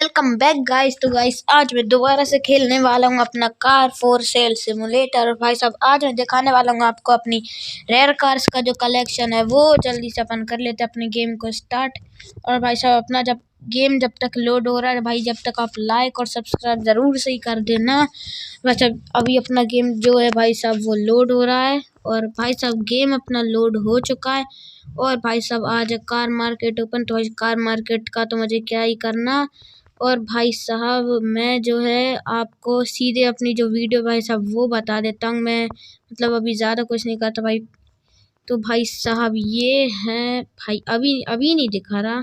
Welcome back guys. तो guys आज मैं दोबारा से खेलने वाला हूँ अपना कार फॉर सेल सिमुलेटर। और भाई साहब आज मैं दिखाने वाला हूँ आपको अपनी रेयर कार्स का जो कलेक्शन है वो। जल्दी से अपन कर लेते हैं अपने गेम को स्टार्ट। और भाई साहब अपना जब तक लोड हो रहा है भाई, जब तक आप लाइक और सब्सक्राइब ज़रूर से ही कर देना। वैसे अभी अपना गेम जो है भाई साहब वो लोड हो रहा है। और भाई साहब गेम अपना लोड हो चुका है। और भाई साहब आज कार मार्केट ओपन, तो कार मार्केट का तो मुझे क्या ही करना। और भाई साहब मैं जो है आपको सीधे अपनी जो वीडियो भाई साहब वो बता देता हूँ। मैं मतलब अभी ज़्यादा कुछ नहीं करता भाई। तो भाई साहब ये है भाई, अभी नहीं दिखा रहा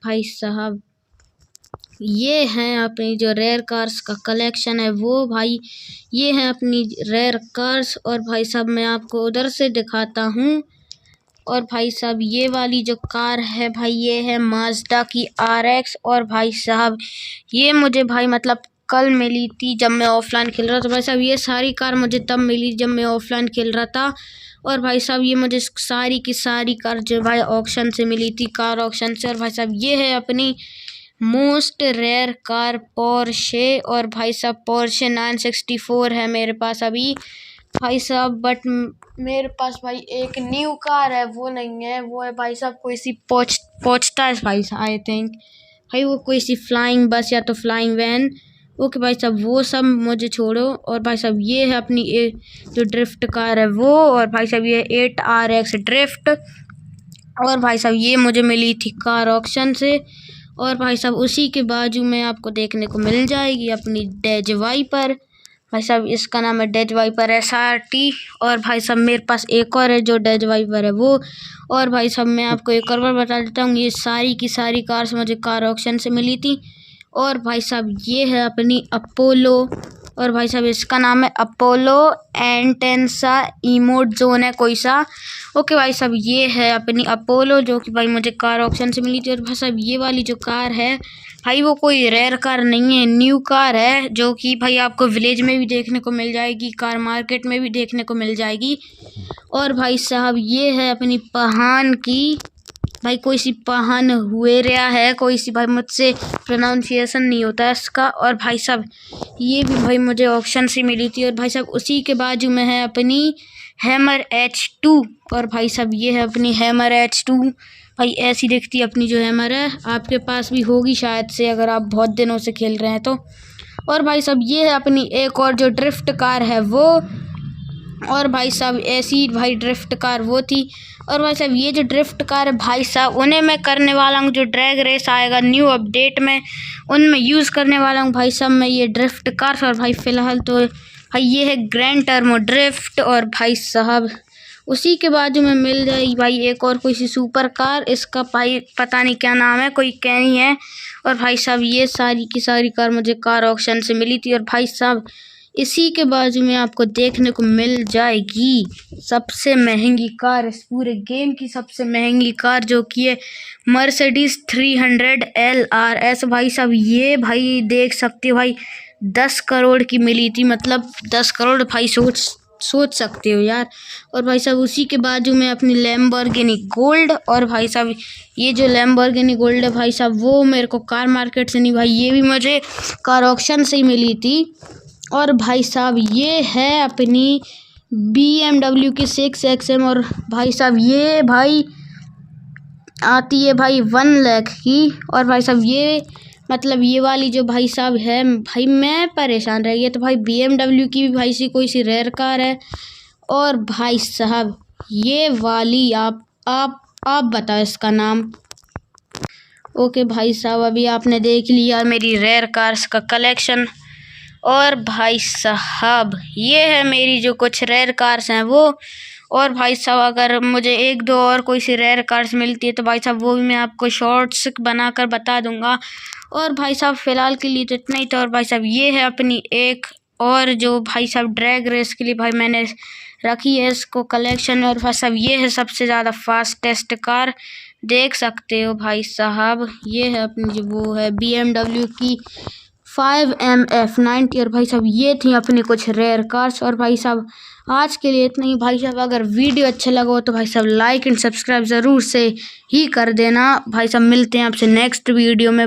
भाई साहब। ये हैं अपनी जो रेयर कार्स का कलेक्शन है वो भाई। ये है अपनी रेयर कार्स। और भाई साहब मैं आपको उधर से दिखाता हूँ। और भाई साहब ये वाली जो कार है भाई, ये है माज़दा की RX। और भाई साहब ये मुझे भाई मतलब कल मिली थी जब मैं ऑफलाइन खेल रहा था। भाई साहब ये सारी कार मुझे तब मिली जब मैं ऑफलाइन खेल रहा था। और भाई साहब ये मुझे सारी की सारी कार जो भाई ऑक्शन से मिली थी, कार ऑक्शन से। और भाई साहब ये है अपनी मोस्ट रेयर कार पोर्शे। और भाई साहब पोर्शे 964 है मेरे पास अभी भाई साहब। बट मेरे पास भाई एक न्यू कार है वो नहीं है। वो है भाई साहब कोई सी पहुँचता है भाई आई थिंक भाई, वो कोई सी फ्लाइंग बस या तो फ्लाइंग वैन। ओके भाई साहब वो सब मुझे छोड़ो। और भाई साहब ये है अपनी जो ड्रिफ्ट कार है वो। और भाई साहब ये 8RX ड्रिफ्ट। और भाई साहब ये मुझे मिली थी कार ऑक्शन से। और भाई साहब उसी के बाजू में आपको देखने को मिल जाएगी अपनी डेज वाइपर। भाई साहब इसका नाम है डेज वाइपर SRT। और भाई साहब मेरे पास एक और है जो डेज वाइपर है वो। और भाई साहब मैं आपको एक और बार बता देता हूँ, ये सारी की सारी कार्स मुझे कार ऑक्शन से मिली थी। और भाई साहब ये है अपनी अपोलो। और भाई साहब इसका नाम है अपोलो एंटेंसा इमोट जोन है कोई सा। ओके भाई साहब ये है अपनी अपोलो जो कि भाई मुझे कार ऑक्शन से मिली थी। और भाई साहब ये वाली जो कार है भाई वो कोई रेयर कार नहीं है, न्यू कार है जो कि भाई आपको विलेज में भी देखने को मिल जाएगी, कार मार्केट में भी देखने को मिल जाएगी। और भाई साहब ये है अपनी पहान की भाई, कोई सी पहान हुएरिया है कोई सी भाई, मुझसे प्रोनाउंसिएशन नहीं होता है इसका। और भाई साहब ये भी भाई मुझे ऑप्शन से मिली थी। और भाई साहब उसी के बाजू में है अपनी हैमर H2। और भाई साहब ये है अपनी हैमर H2 भाई, ऐसी दिखती है अपनी जो हैमर है। आपके पास भी होगी शायद से अगर आप बहुत दिनों से खेल रहे हैं तो। और भाई साहब ये है अपनी एक और जो ड्रिफ्ट कार है वो। और भाई साहब ऐसी भाई ड्रिफ्ट कार वो थी। और भाई साहब ये जो ड्रिफ्ट कार है भाई साहब उन्हें मैं करने वाला हूँ, जो ड्रैग रेस आएगा न्यू अपडेट में उनमें यूज़ करने वाला हूँ भाई साहब मैं ये ड्रिफ्ट कार। और भाई फ़िलहाल तो भाई ये है ग्रैंड टर्बो ड्रिफ्ट। और भाई साहब उसी के बाजू में मिल जाएगी भाई एक और कोई सी सुपर कार, इसका भाई पता नहीं क्या नाम है, कोई कैनी है। और भाई साहब ये सारी की सारी कार मुझे कार ऑक्शन से मिली थी। और भाई साहब इसी के बाजू में आपको देखने को मिल जाएगी सबसे महंगी कार, इस पूरे गेम की सबसे महंगी कार जो कि है मर्सिडीज 300 LRS। भाई साहब ये भाई देख सकते हो भाई 10 करोड़ की मिली थी, मतलब 10 करोड़ भाई सोच सकते हो यार। और भाई साहब उसी के बाजू में अपनी लैम्बोर्गिनी गोल्ड। और भाई साहब ये जो लैम्बोर्गिनी गोल्ड है भाई साहब वो मेरे को कार मार्केट से नहीं भाई, ये भी मुझे कार ऑक्शन से ही मिली थी। और भाई साहब ये है अपनी BMW की 6XM। और भाई साहब ये भाई आती है भाई 1 लाख की। और भाई साहब ये मतलब ये वाली जो भाई साहब है भाई मैं परेशान रह गया। तो भाई BMW की भी भाई सी कोई सी रेयर कार है। और भाई साहब ये वाली आप बताओ इसका नाम। ओके भाई साहब अभी आपने देख लिया मेरी रेयर कार्स का कलेक्शन। और भाई साहब ये है मेरी जो कुछ रेयर कार्स हैं वो। और भाई साहब अगर मुझे एक दो और कोई सी रेयर कार्स मिलती है तो भाई साहब वो भी मैं आपको शॉर्ट्स बनाकर बता दूंगा। और भाई साहब फ़िलहाल के लिए तो इतना ही था। और भाई साहब ये है अपनी एक और जो भाई साहब ड्रैग रेस के लिए भाई मैंने रखी है इसको कलेक्शन। और भाई साहब ये है सबसे ज़्यादा फास्टेस्ट कार, देख सकते हो भाई साहब। ये है अपनी जो वो है BMW की 5MF90। और भाई साहब ये थी अपनी कुछ रेयर कार्स। और भाई साहब आज के लिए इतना ही। भाई साहब अगर वीडियो अच्छा लगा हो तो भाई साहब लाइक एंड सब्सक्राइब ज़रूर से ही कर देना। भाई साहब मिलते हैं आपसे नेक्स्ट वीडियो में।